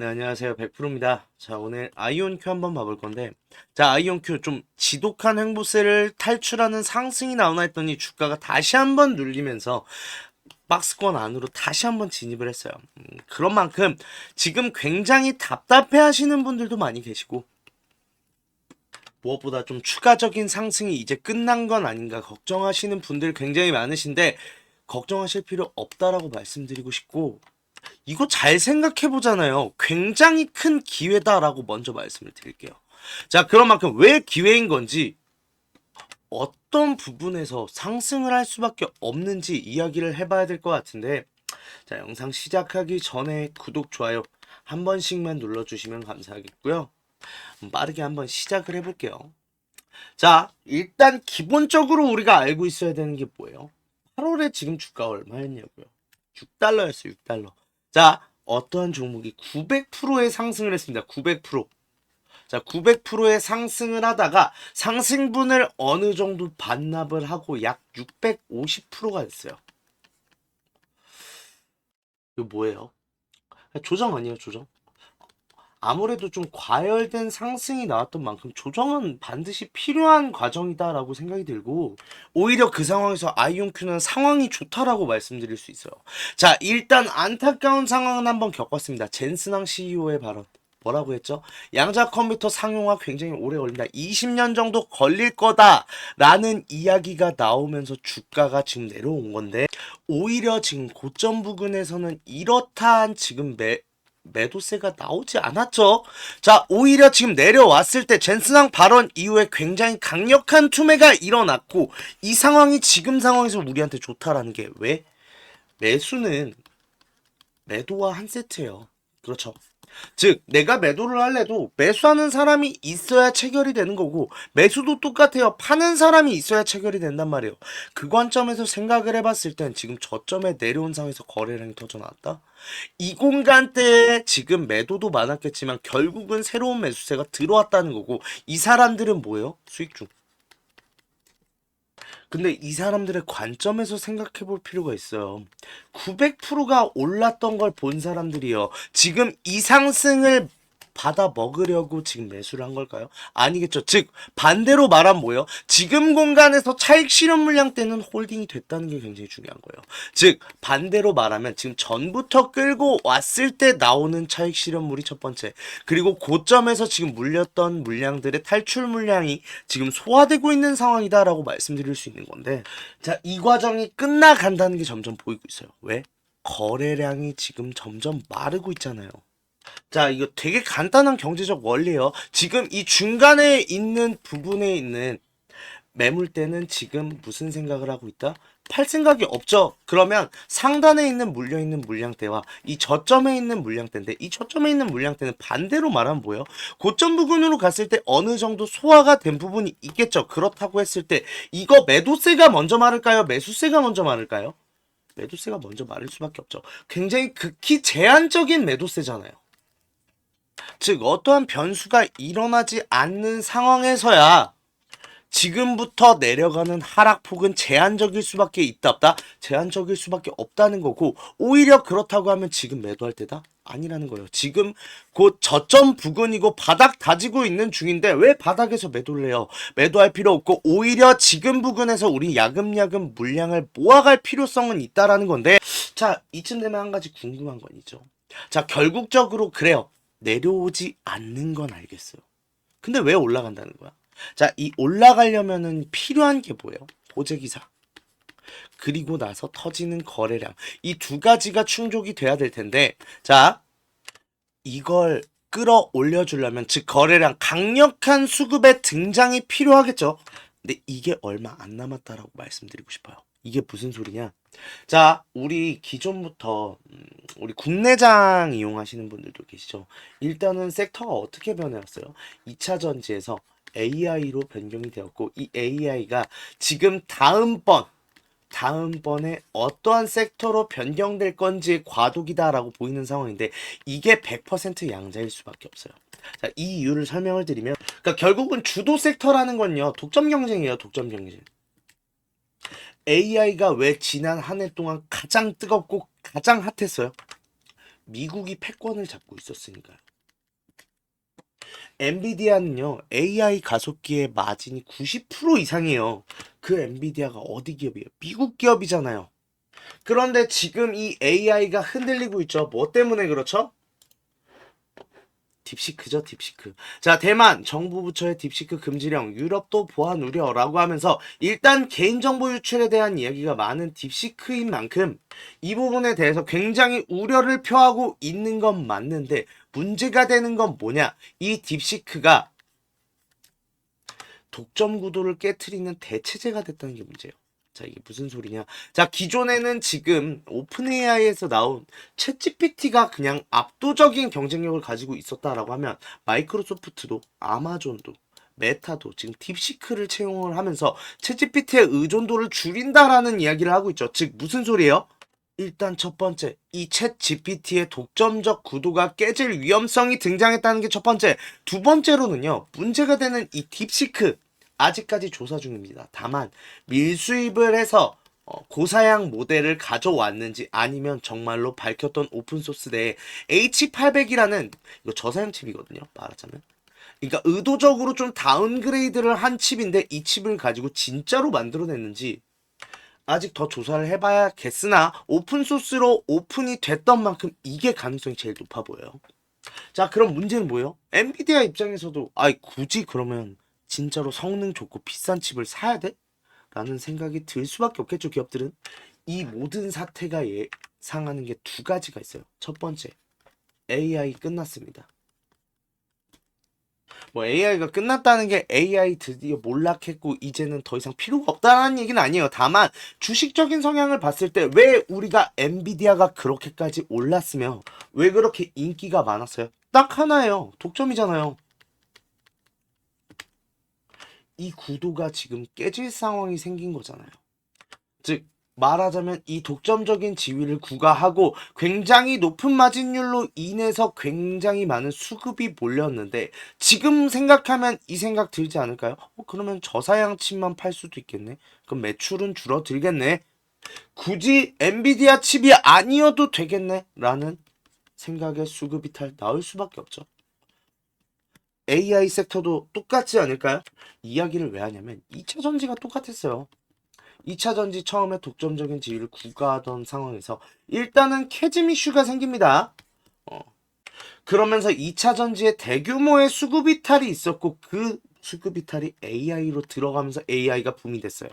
네, 안녕하세요. 100%입니다. 자, 오늘 아이온큐 한번 봐볼 건데, 자, 아이온큐 좀 지독한 횡보세를 탈출하는 상승이 나오나 했더니 주가가 다시 한번 눌리면서 박스권 안으로 다시 한번 진입을 했어요. 그런 만큼 지금 굉장히 답답해 하시는 분들도 많이 계시고, 무엇보다 좀 추가적인 상승이 이제 끝난 건 아닌가 걱정하시는 분들 굉장히 많으신데, 걱정하실 필요 없다라고 말씀드리고 싶고, 이거 잘 생각해 보잖아요. 굉장히 큰 기회다라고 먼저 말씀을 드릴게요. 자, 그런 만큼 왜 기회인 건지 어떤 부분에서 상승을 할 수밖에 없는지 이야기를 해봐야 될 것 같은데, 자, 영상 시작하기 전에 구독, 좋아요 한 번씩만 눌러주시면 감사하겠고요. 빠르게 한번 시작을 해볼게요. 자, 일단 기본적으로 우리가 알고 있어야 되는 게 뭐예요? 8월에 지금 주가 얼마였냐고요? 6달러였어요, 6달러. 자, 어떠한 종목이 900%의 상승을 했습니다. 900%. 자, 900%의 상승을 하다가 상승분을 어느 정도 반납을 하고 약 650%가 됐어요. 이거 뭐예요? 조정 아니에요, 조정? 아무래도 좀 과열된 상승이 나왔던 만큼 조정은 반드시 필요한 과정이다라고 생각이 들고, 오히려 그 상황에서 아이온큐는 상황이 좋다라고 말씀드릴 수 있어요. 자, 일단 안타까운 상황은 한번 겪었습니다. 젠스낭 CEO의 발언. 뭐라고 했죠? 양자 컴퓨터 상용화 굉장히 오래 걸린다. 20년 정도 걸릴 거다라는 이야기가 나오면서 주가가 지금 내려온 건데, 오히려 지금 고점 부근에서는 이렇다한 지금 매도세가 나오지 않았죠. 자, 오히려 지금 내려왔을 때 젠스낭 발언 이후에 굉장히 강력한 투매가 일어났고, 이 상황이 지금 상황에서 우리한테 좋다라는 게 왜? 매수는 매도와 한 세트예요. 그렇죠. 즉, 내가 매도를 할래도 매수하는 사람이 있어야 체결이 되는 거고, 매수도 똑같아요. 파는 사람이 있어야 체결이 된단 말이에요. 그 관점에서 생각을 해봤을 땐 지금 저점에 내려온 상황에서 거래량이 터져 나왔다. 이 공간대에 지금 매도도 많았겠지만 결국은 새로운 매수세가 들어왔다는 거고, 이 사람들은 뭐예요? 수익 중. 근데 이 사람들의 관점에서 생각해 볼 필요가 있어요. 900%가 올랐던 걸 본 사람들이요. 지금 이 상승을 받아 먹으려고 지금 매수를 한 걸까요? 아니겠죠. 즉, 반대로 말하면 뭐예요? 지금 공간에서 차익 실현 물량 때는 홀딩이 됐다는 게 굉장히 중요한 거예요. 즉, 반대로 말하면 지금 전부터 끌고 왔을 때 나오는 차익 실현물이 첫 번째. 그리고 고점에서 지금 물렸던 물량들의 탈출 물량이 지금 소화되고 있는 상황이다라고 말씀드릴 수 있는 건데, 자, 이 과정이 끝나간다는 게 점점 보이고 있어요. 왜? 거래량이 지금 점점 마르고 있잖아요. 자, 이거 되게 간단한 경제적 원리예요. 지금 이 중간에 있는 부분에 있는 매물대는 지금 무슨 생각을 하고 있다? 팔 생각이 없죠. 그러면 상단에 있는 물려 있는 물량대와 이 저점에 있는 물량대인데, 이 저점에 있는 물량대는 반대로 말하면 뭐예요? 고점 부근으로 갔을 때 어느 정도 소화가 된 부분이 있겠죠. 그렇다고 했을 때 이거 매도세가 먼저 마를까요? 매수세가 먼저 마를까요? 매도세가 먼저 마를 수밖에 없죠. 굉장히 극히 제한적인 매도세잖아요. 즉, 어떠한 변수가 일어나지 않는 상황에서야 지금부터 내려가는 하락폭은 제한적일 수밖에 있다 없다? 제한적일 수밖에 없다는 거고, 오히려 그렇다고 하면 지금 매도할 때다? 아니라는 거예요. 지금 곧 저점 부근이고 바닥 다지고 있는 중인데 왜 바닥에서 매도를 해요? 매도할 필요 없고, 오히려 지금 부근에서 우리 야금야금 물량을 모아갈 필요성은 있다라는 건데, 자, 이쯤 되면 한 가지 궁금한 건 있죠. 자, 결국적으로 그래요. 내려오지 않는 건 알겠어요. 근데 왜 올라간다는 거야? 자, 이 올라가려면은 필요한 게 뭐예요? 보재기사. 그리고 나서 터지는 거래량. 이 두 가지가 충족이 돼야 될 텐데, 자, 이걸 끌어올려 주려면, 즉 거래량, 강력한 수급의 등장이 필요하겠죠. 근데 이게 얼마 안 남았다라고 말씀드리고 싶어요. 이게 무슨 소리냐? 자, 우리 기존부터 우리 국내장 이용하시는 분들도 계시죠. 일단은 섹터가 어떻게 변해왔어요? 2차 전지에서 AI로 변경이 되었고, 이 AI가 지금 다음번에 어떠한 섹터로 변경될 건지 과도기다라고 보이는 상황인데, 이게 100% 양자일 수밖에 없어요. 자, 이 이유를 설명을 드리면, 그러니까 결국은 주도 섹터라는 건요, 독점 경쟁이에요, 독점 경쟁. AI가 왜 지난 한 해 동안 가장 뜨겁고 가장 핫했어요? 미국이 패권을 잡고 있었으니까요. 엔비디아는요, AI 가속기의 마진이 90% 이상이에요. 그 엔비디아가 어디 기업이에요? 미국 기업이잖아요. 그런데 지금 이 AI가 흔들리고 있죠. 뭐 때문에 그렇죠? 딥시크죠, 딥시크. 자, 대만 정부 부처의 딥시크 금지령, 유럽도 보안 우려라고 하면서 일단 개인정보 유출에 대한 이야기가 많은 딥시크인 만큼 이 부분에 대해서 굉장히 우려를 표하고 있는 건 맞는데 문제가 되는 건 뭐냐? 이 딥시크가 독점 구도를 깨트리는 대체제가 됐다는 게 문제예요. 자, 이게 무슨 소리냐? 자, 기존에는 지금 오픈 AI에서 나온 챗 GPT가 그냥 압도적인 경쟁력을 가지고 있었다라고 하면 마이크로소프트도 아마존도 메타도 지금 딥시크를 채용을 하면서 챗 GPT의 의존도를 줄인다라는 이야기를 하고 있죠. 즉 무슨 소리예요? 일단 첫 번째, 이 챗 GPT의 독점적 구도가 깨질 위험성이 등장했다는 게 첫 번째. 두 번째로는요, 문제가 되는 이 딥시크, 아직까지 조사 중입니다. 다만, 밀수입을 해서 고사양 모델을 가져왔는지 아니면 정말로 밝혔던 오픈소스 내에 H800이라는, 이거 저사양 칩이거든요, 말하자면. 그러니까 의도적으로 좀 다운그레이드를 한 칩인데 이 칩을 가지고 진짜로 만들어냈는지 아직 더 조사를 해봐야겠으나 오픈소스로 오픈이 됐던 만큼 이게 가능성이 제일 높아 보여요. 자, 그럼 문제는 뭐예요? 엔비디아 입장에서도 아이 굳이 그러면 진짜로 성능 좋고 비싼 칩을 사야 돼? 라는 생각이 들 수밖에 없겠죠, 기업들은. 이 모든 사태가 예상하는 게 두 가지가 있어요. 첫 번째, AI 끝났습니다. 뭐 AI가 끝났다는 게 AI 드디어 몰락했고 이제는 더 이상 필요가 없다는 얘기는 아니에요. 다만 주식적인 성향을 봤을 때 왜 우리가 엔비디아가 그렇게까지 올랐으며 왜 그렇게 인기가 많았어요? 딱 하나예요. 독점이잖아요. 이 구도가 지금 깨질 상황이 생긴 거잖아요. 즉 말하자면 이 독점적인 지위를 구가하고 굉장히 높은 마진율로 인해서 굉장히 많은 수급이 몰렸는데 지금 생각하면 이 생각 들지 않을까요? 그러면 저사양 칩만 팔 수도 있겠네. 그럼 매출은 줄어들겠네. 굳이 엔비디아 칩이 아니어도 되겠네. 라는 생각에 수급 이탈 나올 수밖에 없죠. AI 섹터도 똑같지 않을까요? 이야기를 왜 하냐면 2차 전지가 똑같았어요. 2차 전지 처음에 독점적인 지위를 구가하던 상황에서 일단은 캐즘 이슈가 생깁니다. 그러면서 2차 전지에 대규모의 수급 이탈이 있었고 그 수급 이탈이 AI로 들어가면서 AI가 붐이 됐어요.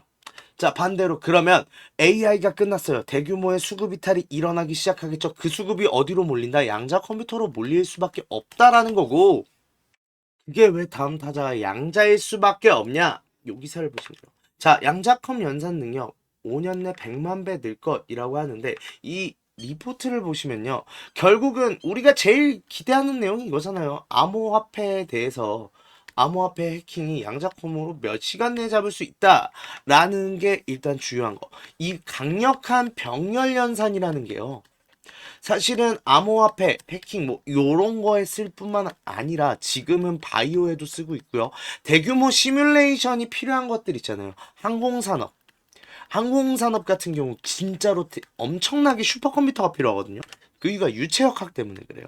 자, 반대로 그러면 AI가 끝났어요. 대규모의 수급 이탈이 일어나기 시작하겠죠. 그 수급이 어디로 몰린다? 양자 컴퓨터로 몰릴 수밖에 없다라는 거고 그게 왜 다음 타자가 양자일 수밖에 없냐? 요 기사를 보시면 돼요. 자, 양자컴 연산 능력 5년 내 100만 배 늘 것이라고 하는데 이 리포트를 보시면요. 결국은 우리가 제일 기대하는 내용이 이거잖아요. 암호화폐에 대해서 암호화폐 해킹이 양자컴으로 몇 시간 내에 잡을 수 있다라는 게 일단 중요한 거. 이 강력한 병렬 연산이라는 게요. 사실은 암호화폐, 해킹 뭐 요런 거에 쓸 뿐만 아니라 지금은 바이오에도 쓰고 있고요. 대규모 시뮬레이션이 필요한 것들 있잖아요. 항공산업. 항공산업 같은 경우 진짜로 엄청나게 슈퍼컴퓨터가 필요하거든요. 그 이유가 유체역학 때문에 그래요.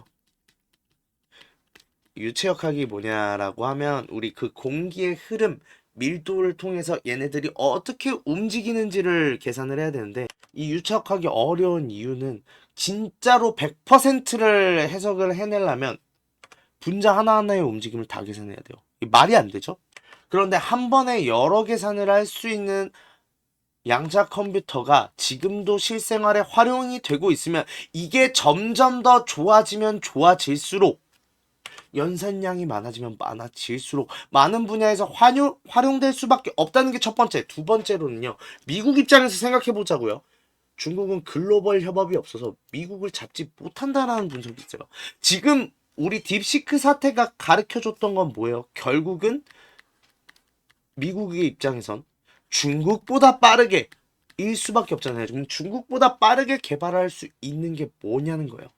유체역학이 뭐냐라고 하면 우리 그 공기의 흐름, 밀도를 통해서 얘네들이 어떻게 움직이는지를 계산을 해야 되는데 이 유체역학이 어려운 이유는 진짜로 100%를 해석을 해내려면 분자 하나하나의 움직임을 다 계산해야 돼요. 말이 안 되죠? 그런데 한 번에 여러 계산을 할 수 있는 양자 컴퓨터가 지금도 실생활에 활용이 되고 있으면 이게 점점 더 좋아지면 좋아질수록 연산량이 많아지면 많아질수록 많은 분야에서 활용될 수밖에 없다는 게 첫 번째. 두 번째로는요. 미국 입장에서 생각해 보자고요. 중국은 글로벌 협업이 없어서 미국을 잡지 못한다라는 분석이 있어요. 지금 우리 딥시크 사태가 가르쳐줬던 건 뭐예요? 결국은 미국의 입장에선 중국보다 빠르게 일 수밖에 없잖아요. 중국보다 빠르게 개발할 수 있는 게 뭐냐는 거예요.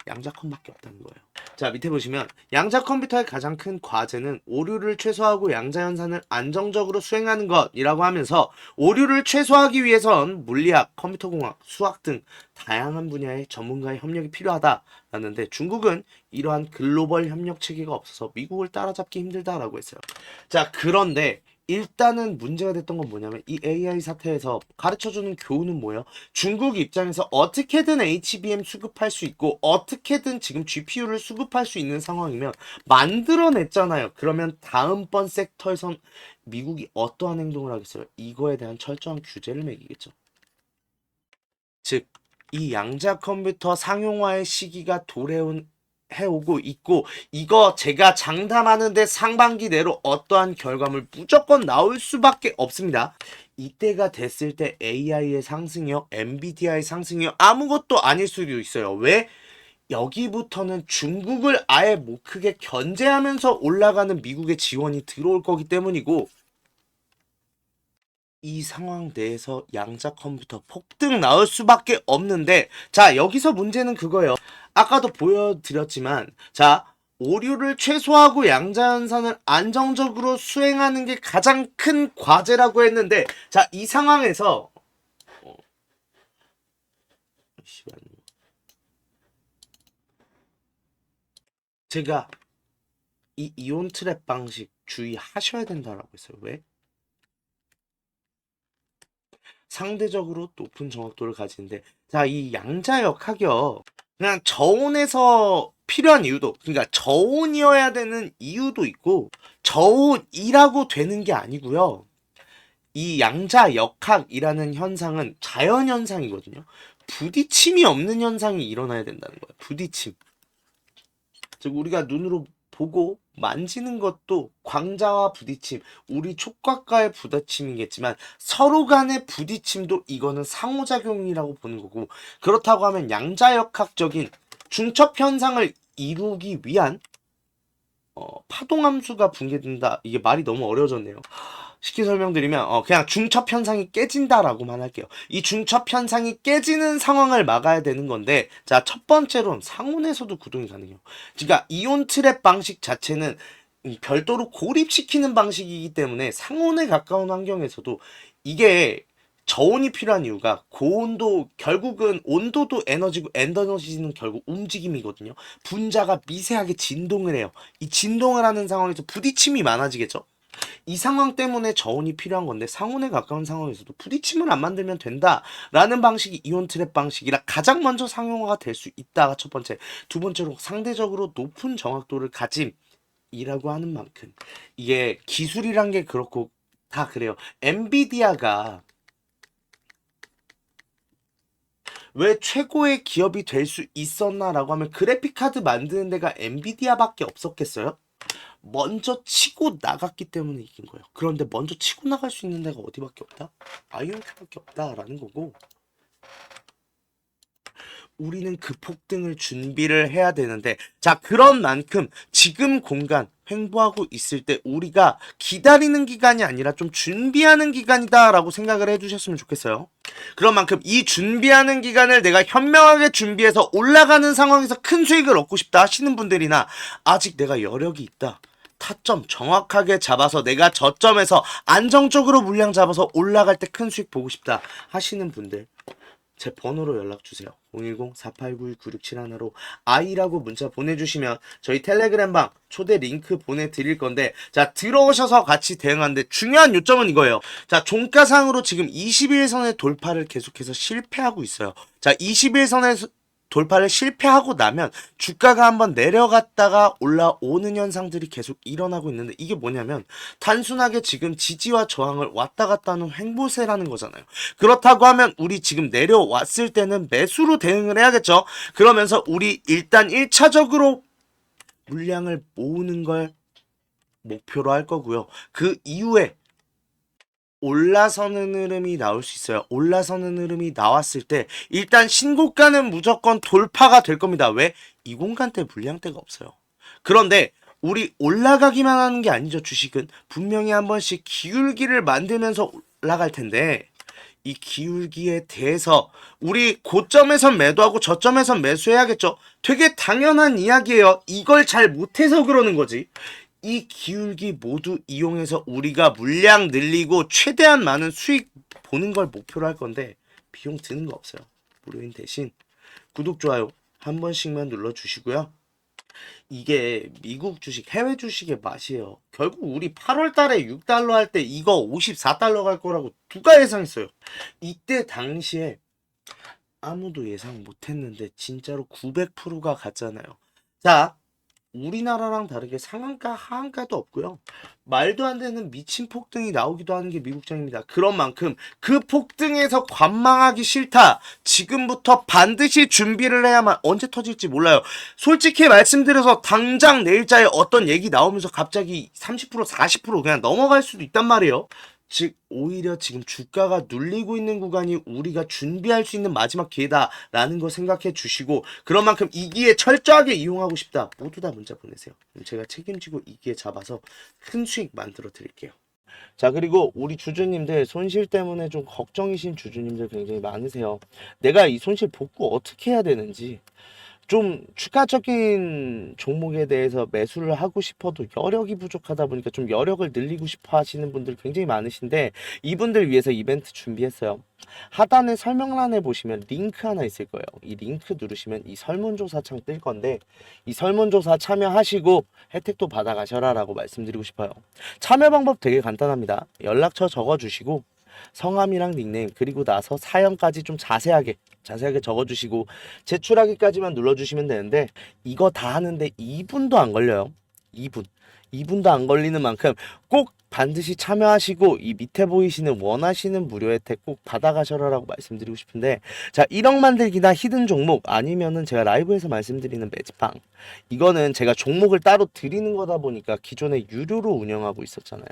양자컴밖에 없다는 거예요. 자, 밑에 보시면 양자 컴퓨터의 가장 큰 과제는 오류를 최소화하고 양자 연산을 안정적으로 수행하는 것이라고 하면서 오류를 최소화하기 위해선 물리학, 컴퓨터공학, 수학 등 다양한 분야의 전문가의 협력이 필요하다라는데 중국은 이러한 글로벌 협력 체계가 없어서 미국을 따라잡기 힘들다라고 했어요. 자, 그런데 일단은 문제가 됐던 건 뭐냐면 이 AI 사태에서 가르쳐주는 교훈은 뭐예요? 중국 입장에서 어떻게든 HBM 수급할 수 있고 어떻게든 지금 GPU를 수급할 수 있는 상황이면 만들어냈잖아요. 그러면 다음번 섹터에선 미국이 어떠한 행동을 하겠어요? 이거에 대한 철저한 규제를 매기겠죠. 즉, 이 양자 컴퓨터 상용화의 시기가 도래온 해오고 있고 이거 제가 장담하는데 상반기 내로 어떠한 결과물 무조건 나올 수밖에 없습니다. 이때가 됐을 때 AI의 상승이요, 엔비디아의 상승이요 아무것도 아닐 수도 있어요. 왜? 여기부터는 중국을 아예 못 크게 견제하면서 올라가는 미국의 지원이 들어올 거기 때문이고 이 상황 내에서 양자 컴퓨터 폭등 나올 수밖에 없는데 자 여기서 문제는 그거예요. 아까도 보여드렸지만 자 오류를 최소화하고 양자 연산을 안정적으로 수행하는 게 가장 큰 과제라고 했는데 자 이 상황에서 제가 이 이온 트랩 방식 주의하셔야 된다라고 했어요. 왜? 상대적으로 높은 정확도를 가지는데 자 이 양자역학이요 그냥 저온에서 필요한 이유도 그러니까 저온이어야 되는 이유도 있고 저온이라고 되는 게 아니고요 이 양자역학이라는 현상은 자연현상이거든요 부딪힘이 없는 현상이 일어나야 된다는 거예요 부딪힘 즉 우리가 눈으로 보고 만지는 것도 광자와 부딪힘, 우리 촉각과의 부딪힘이겠지만 서로 간의 부딪힘도 이거는 상호작용이라고 보는 거고 그렇다고 하면 양자역학적인 중첩 현상을 이루기 위한 파동함수가 붕괴된다. 이게 말이 너무 어려워졌네요. 쉽게 설명드리면 그냥 중첩 현상이 깨진다라고만 할게요. 이 중첩 현상이 깨지는 상황을 막아야 되는 건데 자, 첫 번째로는 상온에서도 구동이 가능해요. 그러니까 이온 트랩 방식 자체는 별도로 고립시키는 방식이기 때문에 상온에 가까운 환경에서도 이게 저온이 필요한 이유가 고온도 결국은 온도도 에너지고 에너지는 결국 움직임이거든요. 분자가 미세하게 진동을 해요. 이 진동을 하는 상황에서 부딪힘이 많아지겠죠. 이 상황 때문에 저온이 필요한 건데 상온에 가까운 상황에서도 부딪힘을 안 만들면 된다라는 방식이 이온 트랩 방식이라 가장 먼저 상용화가 될 수 있다가 첫 번째. 두 번째로 상대적으로 높은 정확도를 가짐이라고 하는 만큼 이게 기술이란 게 그렇고 다 그래요. 엔비디아가 왜 최고의 기업이 될 수 있었나라고 하면 그래픽카드 만드는 데가 엔비디아밖에 없었겠어요? 먼저 치고 나갔기 때문에 이긴 거예요. 그런데 먼저 치고 나갈 수 있는 데가 어디밖에 없다? 아이온큐밖에 없다라는 거고 우리는 그 폭등을 준비를 해야 되는데 자 그런 만큼 지금 공간 횡보하고 있을 때 우리가 기다리는 기간이 아니라 좀 준비하는 기간이다 라고 생각을 해주셨으면 좋겠어요. 그런 만큼 이 준비하는 기간을 내가 현명하게 준비해서 올라가는 상황에서 큰 수익을 얻고 싶다 하시는 분들이나 아직 내가 여력이 있다 타점 정확하게 잡아서 내가 저점에서 안정적으로 물량 잡아서 올라갈 때 큰 수익 보고 싶다 하시는 분들 제 번호로 연락주세요. 010-4891-9671로 아이라고 문자 보내주시면 저희 텔레그램방 초대 링크 보내드릴 건데 자 들어오셔서 같이 대응하는데 중요한 요점은 이거예요. 자 종가상으로 지금 21선의 돌파를 계속해서 실패하고 있어요. 자 21선의 돌파를 실패하고 나면 주가가 한번 내려갔다가 올라오는 현상들이 계속 일어나고 있는데 이게 뭐냐면 단순하게 지금 지지와 저항을 왔다 갔다 하는 횡보세라는 거잖아요. 그렇다고 하면 우리 지금 내려왔을 때는 매수로 대응을 해야겠죠. 그러면서 우리 일단 1차적으로 물량을 모으는 걸 목표로 할 거고요. 그 이후에 올라서는 흐름이 나올 수 있어요. 올라서는 흐름이 나왔을 때 일단 신고가는 무조건 돌파가 될 겁니다. 왜? 이 공간 때 물량대가 없어요. 그런데 우리 올라가기만 하는 게 아니죠. 주식은 분명히 한 번씩 기울기를 만들면서 올라갈 텐데 이 기울기에 대해서 우리 고점에선 매도하고 저점에선 매수해야겠죠. 되게 당연한 이야기예요. 이걸 잘 못해서 그러는 거지. 이 기울기 모두 이용해서 우리가 물량 늘리고 최대한 많은 수익 보는 걸 목표로 할 건데 비용 드는 거 없어요. 무료인 대신 구독, 좋아요 한 번씩만 눌러주시고요. 이게 미국 주식, 해외 주식의 맛이에요. 결국 우리 8월 달에 6달러 할 때 이거 54달러 갈 거라고 누가 예상했어요. 이때 당시에 아무도 예상 못했는데 진짜로 900%가 갔잖아요. 자, 우리나라랑 다르게 상한가, 하한가도 없고요. 말도 안 되는 미친 폭등이 나오기도 하는 게 미국장입니다. 그런 만큼 그 폭등에서 관망하기 싫다. 지금부터 반드시 준비를 해야만 언제 터질지 몰라요. 솔직히 말씀드려서 당장 내일자에 어떤 얘기 나오면서 갑자기 30% 40% 그냥 넘어갈 수도 있단 말이에요. 즉 오히려 지금 주가가 눌리고 있는 구간이 우리가 준비할 수 있는 마지막 기회다라는 거 생각해 주시고 그런 만큼 이 기회 철저하게 이용하고 싶다. 모두 다 문자 보내세요. 제가 책임지고 이 기회 잡아서 큰 수익 만들어 드릴게요. 자, 그리고 우리 주주님들 손실 때문에 좀 걱정이신 주주님들 굉장히 많으세요. 내가 이 손실 복구 어떻게 해야 되는지, 좀 추가적인 종목에 대해서 매수를 하고 싶어도 여력이 부족하다 보니까 좀 여력을 늘리고 싶어 하시는 분들 굉장히 많으신데 이분들 위해서 이벤트 준비했어요. 하단에 설명란에 보시면 링크 하나 있을 거예요. 이 링크 누르시면 이 설문조사 창 뜰 건데 이 설문조사 참여하시고 혜택도 받아가셔라 라고 말씀드리고 싶어요. 참여 방법 되게 간단합니다. 연락처 적어주시고 성함이랑 닉네임 그리고 나서 사연까지 좀 자세하게 적어주시고 제출하기까지만 눌러주시면 되는데 이거 다 하는데 2분도 안 걸려요. 2분도 안 걸리는 만큼 꼭 반드시 참여하시고 이 밑에 보이시는 원하시는 무료 혜택 꼭 받아가셔라라고 말씀드리고 싶은데, 자 1억 만들기나 히든 종목 아니면은 제가 라이브에서 말씀드리는 매직방, 이거는 제가 종목을 따로 드리는 거다 보니까 기존에 유료로 운영하고 있었잖아요.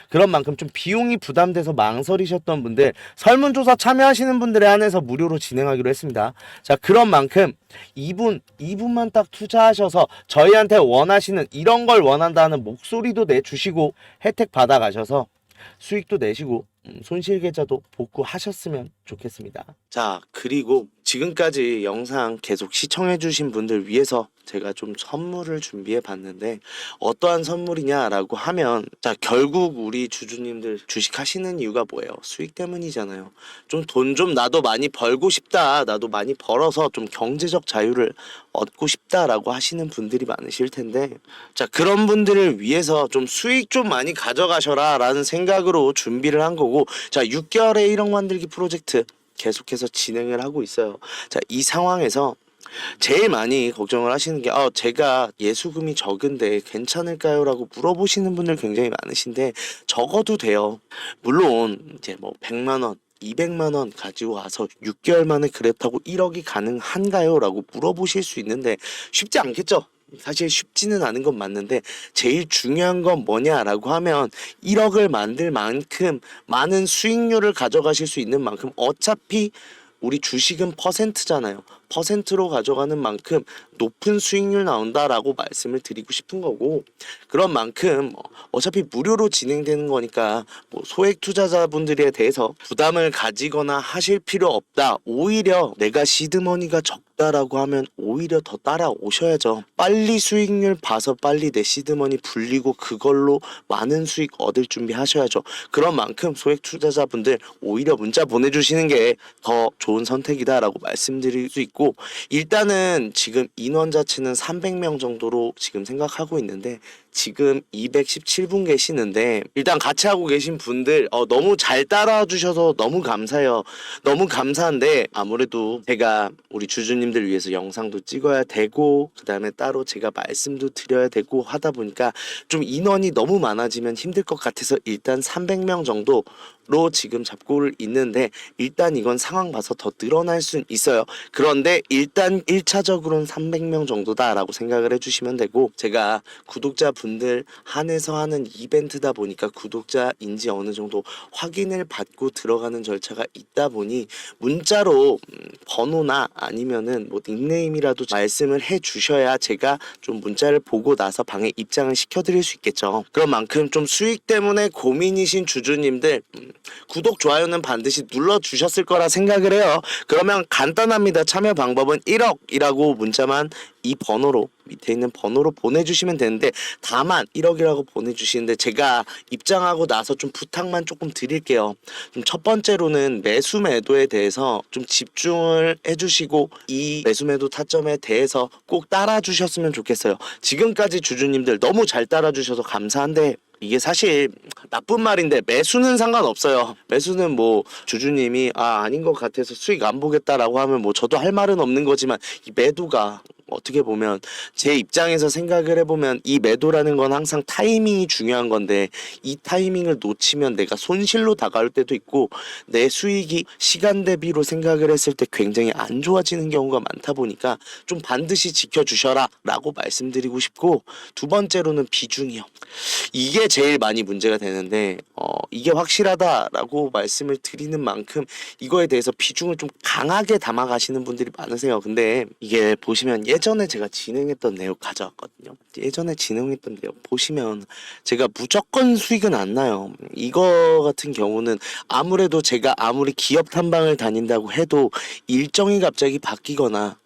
그런 만큼 좀 비용이 부담돼서 망설이셨던 분들 설문조사 참여하시는 분들에 한해서 무료로 진행하기로 했습니다. 자 그런 만큼 2분만 딱 투자하셔서 저희한테 원하시는 이런 걸 원한다는 목소리도 내주시고 혜택 받아가셔서 수익도 내시고 손실 계좌도 복구하셨으면 좋겠습니다. 자, 그리고 지금까지 영상 계속 시청해주신 분들 위해서 제가 좀 선물을 준비해 봤는데 어떠한 선물이냐라고 하면, 자 결국 우리 주주님들 주식하시는 이유가 뭐예요? 수익 때문이잖아요. 좀 돈 좀 나도 많이 벌고 싶다, 나도 많이 벌어서 좀 경제적 자유를 얻고 싶다라고 하시는 분들이 많으실 텐데, 자 그런 분들을 위해서 좀 수익 좀 많이 가져가셔라 라는 생각으로 준비를 한 거고, 자 6개월의 1억 만들기 프로젝트 계속해서 진행을 하고 있어요. 자 이 상황에서 제일 많이 걱정을 하시는 게 제가 예수금이 적은데 괜찮을까요? 라고 물어보시는 분들 굉장히 많으신데 적어도 돼요. 물론 이제 뭐 100만원 200만원 가지고 와서 6개월 만에 그랬다고 1억이 가능한가요? 라고 물어보실 수 있는데 쉽지 않겠죠? 사실 쉽지는 않은 건 맞는데 제일 중요한 건 뭐냐라고 하면 1억을 만들 만큼 많은 수익률을 가져가실 수 있는 만큼 어차피 우리 주식은 퍼센트잖아요. 퍼센트로 가져가는 만큼 높은 수익률 나온다라고 말씀을 드리고 싶은 거고, 그런 만큼 어차피 무료로 진행되는 거니까 뭐 소액 투자자분들에 대해서 부담을 가지거나 하실 필요 없다. 오히려 내가 시드머니가 적다라고 하면 오히려 더 따라오셔야죠. 빨리 수익률 봐서 빨리 내 시드머니 불리고 그걸로 많은 수익 얻을 준비 하셔야죠. 그런 만큼 소액 투자자분들 오히려 문자 보내주시는 게 더 좋은 선택이다라고 말씀드릴 수 있고, 일단은 지금 인원 자체는 300명 정도로 지금 생각하고 있는데 지금 217분 계시는데 일단 같이 하고 계신 분들 너무 잘 따라와 주셔서 너무 감사해요. 너무 감사한데 아무래도 제가 우리 주주님들 위해서 영상도 찍어야 되고 그 다음에 따로 제가 말씀도 드려야 되고 하다 보니까 좀 인원이 너무 많아지면 힘들 것 같아서 일단 300명 정도 로 지금 잡고 있는데, 일단 이건 상황 봐서 더 늘어날 수 있어요. 그런데 일단 1차적으로는 300명 정도다 라고 생각을 해주시면 되고, 제가 구독자 분들 한해서 하는 이벤트다 보니까 구독자인지 어느 정도 확인을 받고 들어가는 절차가 있다 보니 문자로 번호나 아니면은 뭐 닉네임이라도 말씀을 해 주셔야 제가 좀 문자를 보고 나서 방에 입장을 시켜드릴 수 있겠죠. 그런 만큼 좀 수익 때문에 고민이신 주주님들 구독, 좋아요는 반드시 눌러주셨을 거라 생각을 해요. 그러면 간단합니다. 참여 방법은 1억이라고 문자만 이 번호로 밑에 있는 번호로 보내주시면 되는데 다만 1억이라고 보내주시는데 제가 입장하고 나서 좀 부탁만 조금 드릴게요. 좀 첫 번째로는 매수 매도에 대해서 좀 집중을 해주시고 이 매수 매도 타점에 대해서 꼭 따라주셨으면 좋겠어요. 지금까지 주주님들 너무 잘 따라주셔서 감사한데 이게 사실 나쁜 말인데 매수는 상관없어요. 매수는 뭐 주주님이 아닌 것 같아서 수익 안 보겠다라고 하면 뭐 저도 할 말은 없는 거지만 이 매도가 어떻게 보면 제 입장에서 생각을 해보면 이 매도라는 건 항상 타이밍이 중요한 건데 이 타이밍을 놓치면 내가 손실로 다가올 때도 있고 내 수익이 시간 대비로 생각을 했을 때 굉장히 안 좋아지는 경우가 많다 보니까 좀 반드시 지켜주셔라 라고 말씀드리고 싶고 두 번째로는 비중이요. 이게 제일 많이 문제가 되는데 이게 확실하다라고 말씀을 드리는 만큼 이거에 대해서 비중을 좀 강하게 담아가시는 분들이 많으세요. 근데 이게 보시면 예전에 제가 진행했던 내용 가져왔거든요. 예전에 진행했던 내용 보시면 제가 무조건 수익은 안 나요. 이거 같은 경우는 아무래도 제가 아무리 기업 탐방을 다닌다고 해도 일정이 갑자기 바뀌거나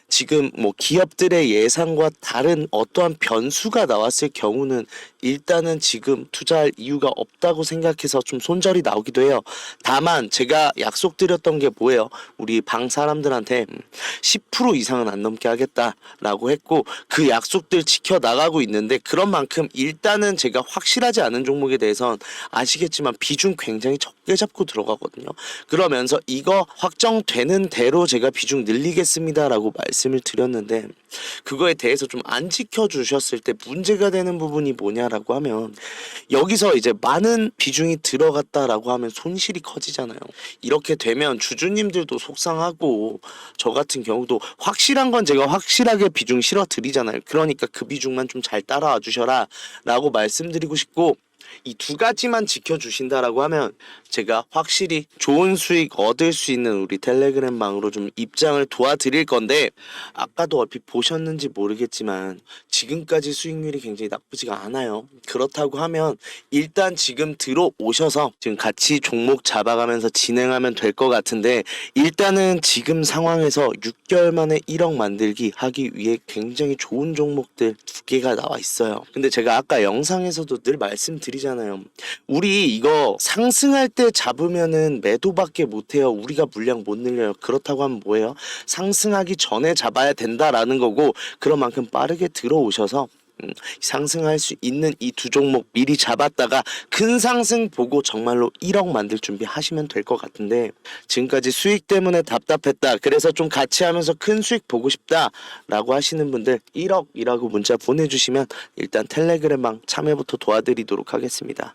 지금 뭐 기업들의 예상과 다른 어떠한 변수가 나왔을 경우는 일단은 지금 투자할 이유가 없다고 생각해서 좀 손절이 나오기도 해요. 다만 제가 약속드렸던 게 뭐예요? 우리 방 사람들한테 10% 이상은 안 넘게 하겠다라고 했고 그 약속들 지켜나가고 있는데 그런 만큼 일단은 제가 확실하지 않은 종목에 대해선 아시겠지만 비중 굉장히 적게 잡고 들어가거든요. 그러면서 이거 확정되는 대로 제가 비중 늘리겠습니다라고 말씀을 드렸는데 그거에 대해서 좀 안 지켜주셨을 때 문제가 되는 부분이 뭐냐라고 하면 여기서 이제 많은 비중이 들어갔다라고 하면 손실이 커지잖아요. 이렇게 되면 주주님들도 속상하고 저 같은 경우도 확실한 건 제가 확실하게 비중 실어 드리잖아요. 그러니까 그 비중만 좀 잘 따라와 주셔라 라고 말씀드리고 싶고 이 두 가지만 지켜주신다라고 하면 제가 확실히 좋은 수익 얻을 수 있는 우리 텔레그램 방으로 좀 입장을 도와드릴 건데 아까도 얼핏 보셨는지 모르겠지만 지금까지 수익률이 굉장히 나쁘지가 않아요. 그렇다고 하면 일단 지금 들어오셔서 지금 같이 종목 잡아가면서 진행하면 될 것 같은데 일단은 지금 상황에서 6개월 만에 1억 만들기 하기 위해 굉장히 좋은 종목들 두 개가 나와 있어요. 근데 제가 아까 영상에서도 늘 말씀드리잖아요. 우리 이거 상승할 때 잡으면은 매도밖에 못해요. 우리가 물량 못 늘려요. 그렇다고 하면 뭐예요? 상승하기 전에 잡아야 된다라는 거고 그런 만큼 빠르게 들어오셔서 상승할 수 있는 이 두 종목 미리 잡았다가 큰 상승 보고 정말로 1억 만들 준비 하시면 될 것 같은데 지금까지 수익 때문에 답답했다. 그래서 좀 같이 하면서 큰 수익 보고 싶다 라고 하시는 분들 1억이라고 문자 보내주시면 일단 텔레그램방 참여부터 도와드리도록 하겠습니다.